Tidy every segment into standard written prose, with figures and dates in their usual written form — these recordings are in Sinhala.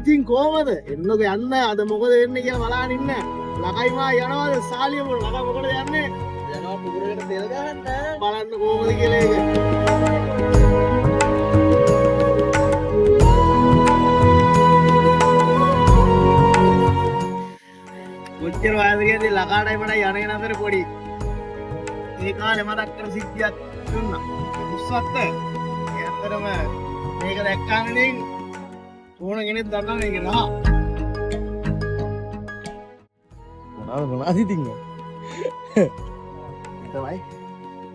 ඉතින් කොහමද එන්නක යන්න අද මොකද වෙන්නේ කියලා බලන්න ඉන්න ලකයි මා යනවාද සාලියම ලක මොකටද යන්නේ යනවා පුදුරේට තෙල් ගහන්න බලන්න කොහමද කියලා ඒක කොච්චර වාදකයේදී ලකාටයි මට යන්නේ නතර පොඩි ඒ කාලේ මතක් කර සිද්ධියක් දුන්නා උස්සත් ඇත්තටම මේක දැක්කම ඉතින් ඕන කෙනෙක් දන්නා මේක නෑ මොනවද ඉතින් තමයි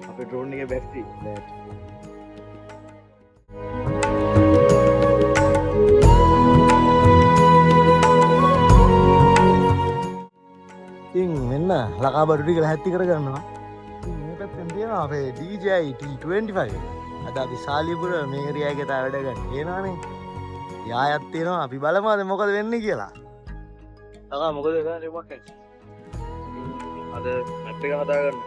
අපේ ඩ්‍රෝන් එකේ බැටරි ඉතින් මෙන්න ලකා බඩු ටික ලැහැත්ති කරගන්නවා මේ පැත්තෙන් තියෙනවා අපේ DJI T25 අද අපි සාලියපුර මේරියාගේ තා වැඩ ගන්න එනවනේ යායක් තියෙනවා අපි බලමු අද මොකද වෙන්නේ කියලා ලකා මොකද කරන්නේ මොකක්ද අද මැප් එක හදා ගන්න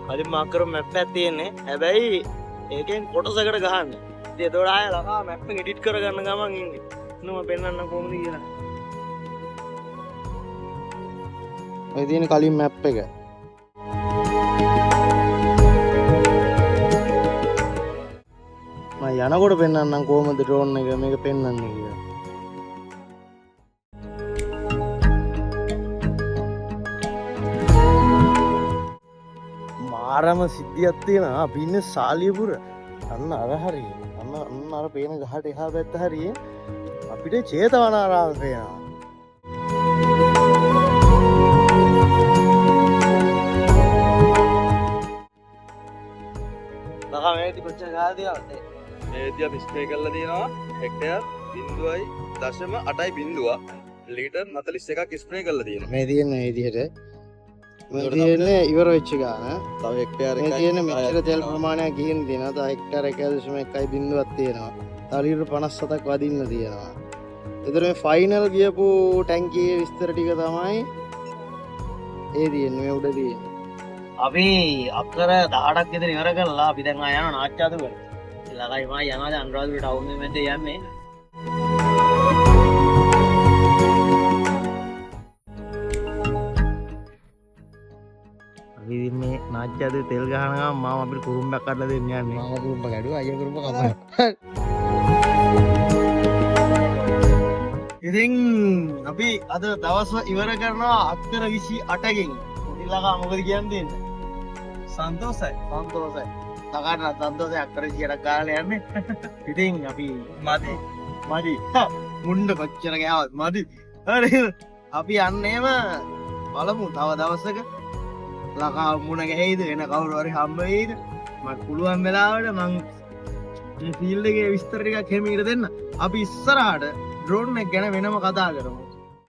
කලින් මාක් කරපු මැප් එකක් තියෙන්නේ හැබැයි ඒකෙන් කොටසකට ගහන්න ඉතින් ඒතකොට ආයෙ ලකා මැප් එක එඩිට් කරගන්න ගමන් ඉන්නේ නෝ පෙන්නන්න කොහොමද කියලා ඔය තියෙන කලින් මැප් එක මම යනකොට පෙන්නන්නම් කොහොමද ඩ්‍රෝන් එක මේක පෙන්වන්නේ කියලා මාරම සිද්ධියක් තියෙනවා අපි ඉන්නේ සාලියපුර අන්න අර හරිය අන්න අර පේන ගහට එහා පැත්ත හරිය අපිට චේතවනාරාම පේනවා ලකා මේටි කොච්චර ගහලා තියනවද මේටි අපි ස්ප්‍රේ කරලා තියෙනවා හෙක්ටර් 0.8 ලීටර් 41ක් ස්ප්‍රේ කරලා තියෙනවා මේ තියෙන මේ විදිහට මේ තියෙන්නේ ඉවර වෙච්ච ගාන තව හෙක්ටර් එකයි මේ තියෙන මෙච්චර තෙල් ප්‍රමාණයක් ගිහින් තියෙනවා තව හෙක්ටර් 1.1 බිඳුවක් තියෙනවා තව ලීටර් 57ක් වදින්න තියෙනවා ඒතර මේ ෆයිනල් ගියපු ටැංකියේ විස්තර ටික තමයි ඒ තියෙන්නේ මේ උඩ තියෙන්නේ අපි අක්කර 18ක් විතර ඉවර කරලා අපි දැන් ආ යනවා නාට්‍යාදුවට. ලකයි මා යනවා දැන් අනුරාධපුර ටවුන් එකේ මැද යන්නේ. අපි මේ නාට්‍යාදුවේ තෙල් ගහන ගමන් මාම අපිට කුරුම්බයක් කඩලා දෙන්න යන්නේ. මාම කුරුම්බ ගැඩුවා අයියා කුරුම්බ කපනවා. ඉතින් අපි අද දවස් ඉවර කරනවා අක්කර 28කින්. ලකා මොකද කියන්නේ? සන්තෝසයි තකාට සන්තෝසයි අක්කර 28ක් ගාලා යන්නේ ඉතින් අපි මදි මුණ්ඩ කොච්චර ගෑවත් මදි හරිද අපි යන්නේම බලමු තව දවසක ලකා මුණ ගැහෙයිද වෙන කවුරු හරි හම්බ වෙයිද මට පුළුවන් වෙලාවට මං මේ ෆීල්ඩ් එකේ විස්තර ටිකක් හිමීට දෙන්න අපි ඉස්සරහට ඩ්‍රෝන් එක ගැන වෙනම කතා කරමු